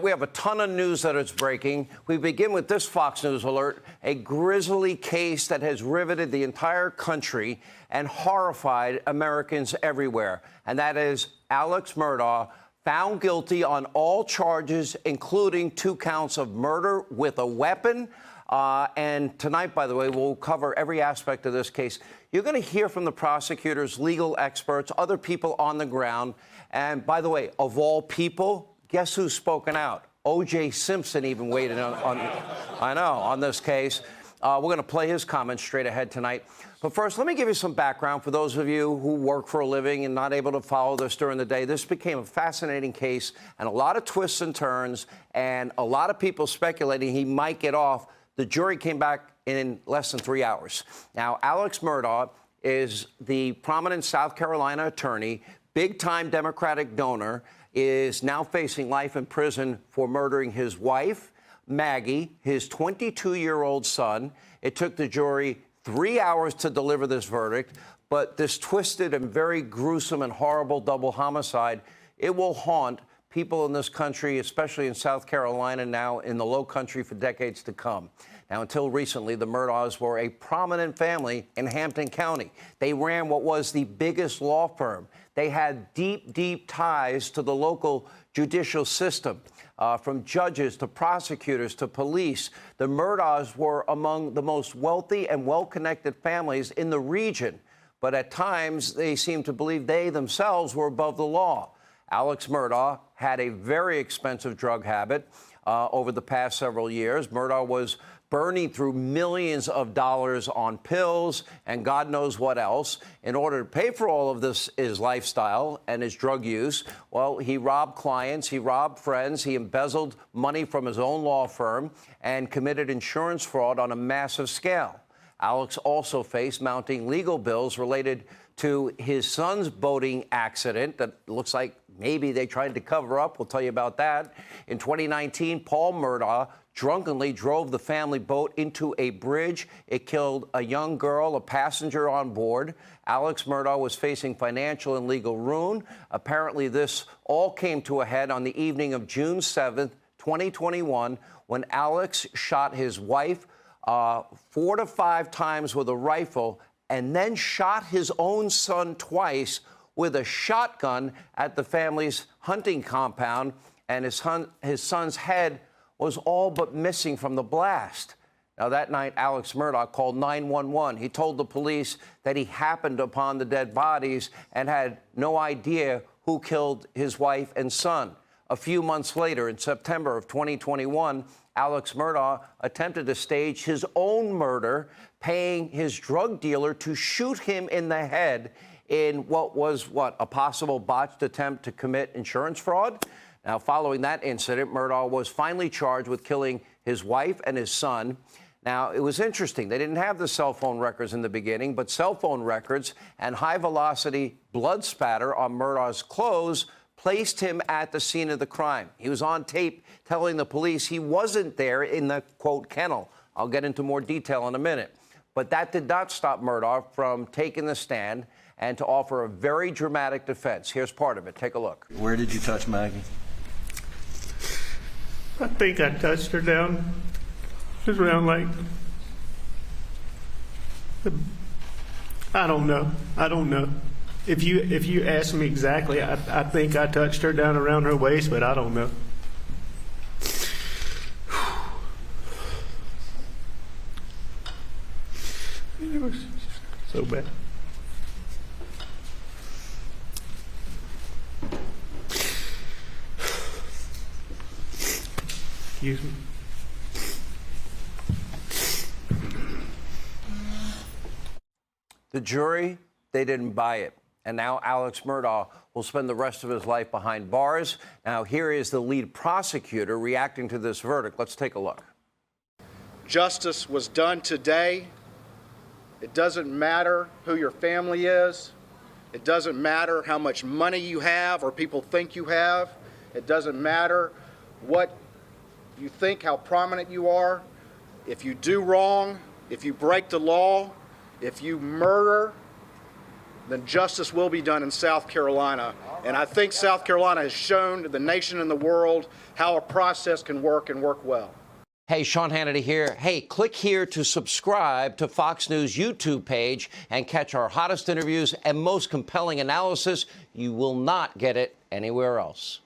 We have a ton of news that is breaking. We begin with this Fox News alert, a grisly case that has riveted the entire country and horrified Americans everywhere. And that is Alex Murdaugh, found guilty on all charges, including 2 counts of murder with a weapon. And tonight, by the way, we'll cover every aspect of this case. You're going to hear from the prosecutors, legal experts, other people on the ground. And by the way, of all people, guess who's spoken out? O.J. Simpson even weighed in on this case. We're going to play his comments straight ahead tonight. But first, let me give you some background for those of you who work for a living and not able to follow this during the day. This became a fascinating case and a lot of twists and turns and a lot of people speculating he might get off. The jury came back in less than 3 hours. Now, Alex Murdaugh is the prominent South Carolina attorney, big-time Democratic donor, is now facing life in prison for murdering his wife, Maggie, his 22-year-old son. It took the jury 3 hours to deliver this verdict, but this twisted and very gruesome and horrible double homicide, it will haunt people in this country, especially in South Carolina, now in the Low Country for decades to come. Now, until recently, the Murdaughs were a prominent family in Hampton County. They ran what was the biggest law firm. They had deep, deep ties to the local judicial system, from judges to prosecutors to police. The Murdaughs were among the most wealthy and well-connected families in the region, but at times they seemed to believe they themselves were above the law. Alex Murdaugh had a very expensive drug habit over the past several years. Murdaugh was burning through millions of dollars on pills and God knows what else. In order to pay for all of this, his lifestyle and his drug use, well, he robbed clients, he robbed friends, he embezzled money from his own law firm and committed insurance fraud on a massive scale. Alex also faced mounting legal bills related to his son's boating accident that looks like maybe they tried to cover up. We'll tell you about that. In 2019, Paul Murdaugh drunkenly drove the family boat into a bridge. It killed a young girl, a passenger on board. Alex Murdaugh was facing financial and legal ruin. Apparently, this all came to a head on the evening of June 7th, 2021, when Alex shot his wife 4 to 5 times with a rifle and then shot his own son twice with a shotgun at the family's hunting compound, and his son's head was all but missing from the blast. Now, that night, Alex Murdaugh called 911. He told the police that he happened upon the dead bodies and had no idea who killed his wife and son. A few months later, in September of 2021, Alex Murdaugh attempted to stage his own murder, paying his drug dealer to shoot him in the head in what was, a possible botched attempt to commit insurance fraud? Now, following that incident, Murdaugh was finally charged with killing his wife and his son. Now, it was interesting. They didn't have the cell phone records in the beginning, but cell phone records and high-velocity blood spatter on Murdaugh's clothes placed him at the scene of the crime. He was on tape telling the police he wasn't there in the, quote, kennel. I'll get into more detail in a minute. But that did not stop Murdaugh from taking the stand and to offer a very dramatic defense. Here's part of it. Take a look. Where did you touch Maggie? I think I touched her down just around like, I don't know. If you ask me exactly, I think I touched her down around her waist, but I don't know. It was so bad. Excuse me. The jury, they didn't buy it. And now Alex Murdaugh will spend the rest of his life behind bars. Now, here is the lead prosecutor reacting to this verdict. Let's take a look. Justice was done today. It doesn't matter who your family is. It doesn't matter how much money you have or people think you have. It doesn't matter what you think, how prominent you are. If you do wrong, if you break the law, if you murder, then justice will be done in South Carolina. And I think South Carolina has shown the nation and the world how a process can work and work well. Hey, Sean Hannity here. Hey, click here to subscribe to Fox News YouTube page and catch our hottest interviews and most compelling analysis. You will not get it anywhere else.